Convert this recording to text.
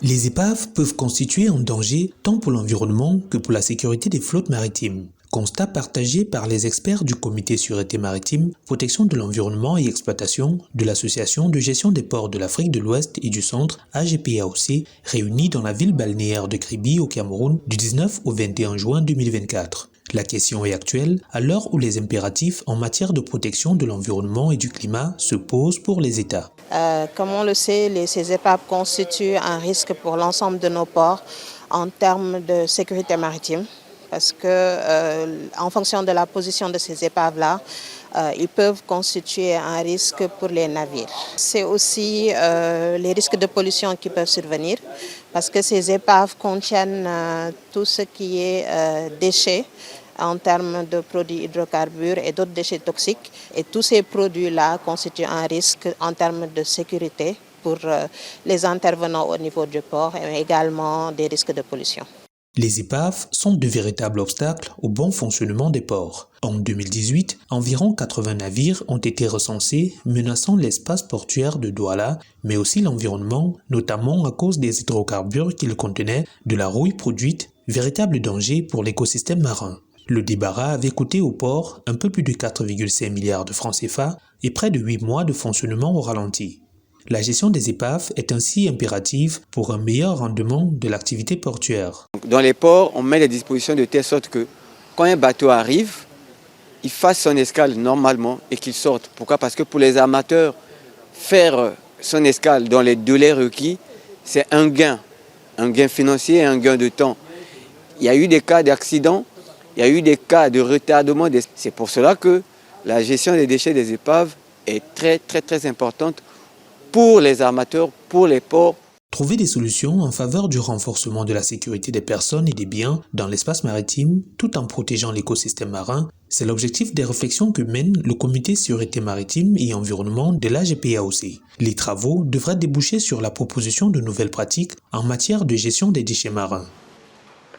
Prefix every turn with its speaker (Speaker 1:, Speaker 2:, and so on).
Speaker 1: Les épaves peuvent constituer un danger tant pour l'environnement que pour la sécurité des flottes maritimes. Constat partagé par les experts du Comité Sûreté Maritime, Protection de l'Environnement et Exploitation de l'Association de gestion des ports de l'Afrique de l'Ouest et du Centre, AGPAOC, réunis dans la ville balnéaire de Kribi au Cameroun du 19 au 21 juin 2024. La question est actuelle à l'heure où les impératifs en matière de protection de l'environnement et du climat se posent pour les États.
Speaker 2: Comme on le sait, ces épaves constituent un risque pour l'ensemble de nos ports en termes de sécurité maritime. Parce que en fonction de la position de ces épaves-là, ils peuvent constituer un risque pour les navires. C'est aussi les risques de pollution qui peuvent survenir parce que ces épaves contiennent tout ce qui est déchets en termes de produits hydrocarbures et d'autres déchets toxiques. Et tous ces produits-là constituent un risque en termes de sécurité pour les intervenants au niveau du port et également des risques de pollution.
Speaker 1: Les épaves sont de véritables obstacles au bon fonctionnement des ports. En 2018, environ 80 navires ont été recensés menaçant l'espace portuaire de Douala, mais aussi l'environnement, notamment à cause des hydrocarbures qu'ils contenaient, de la rouille produite, véritable danger pour l'écosystème marin. Le débarras avait coûté au port un peu plus de 4,5 milliards de francs CFA et près de 8 mois de fonctionnement au ralenti. La gestion des épaves est ainsi impérative pour un meilleur rendement de l'activité portuaire.
Speaker 3: Dans les ports, on met les dispositions de telle sorte que quand un bateau arrive, il fasse son escale normalement et qu'il sorte. Pourquoi? Parce que pour les armateurs, faire son escale dans les délais requis, c'est un gain financier et un gain de temps. Il y a eu des cas d'accident, il y a eu des cas de retardement. C'est pour cela que la gestion des déchets des épaves est très importante pour les armateurs, pour les ports.
Speaker 1: Trouver des solutions en faveur du renforcement de la sécurité des personnes et des biens dans l'espace maritime, tout en protégeant l'écosystème marin, c'est l'objectif des réflexions que mène le Comité Sûreté Maritime et Environnement de l'AGPAOC. Les travaux devraient déboucher sur la proposition de nouvelles pratiques en matière de gestion des déchets marins.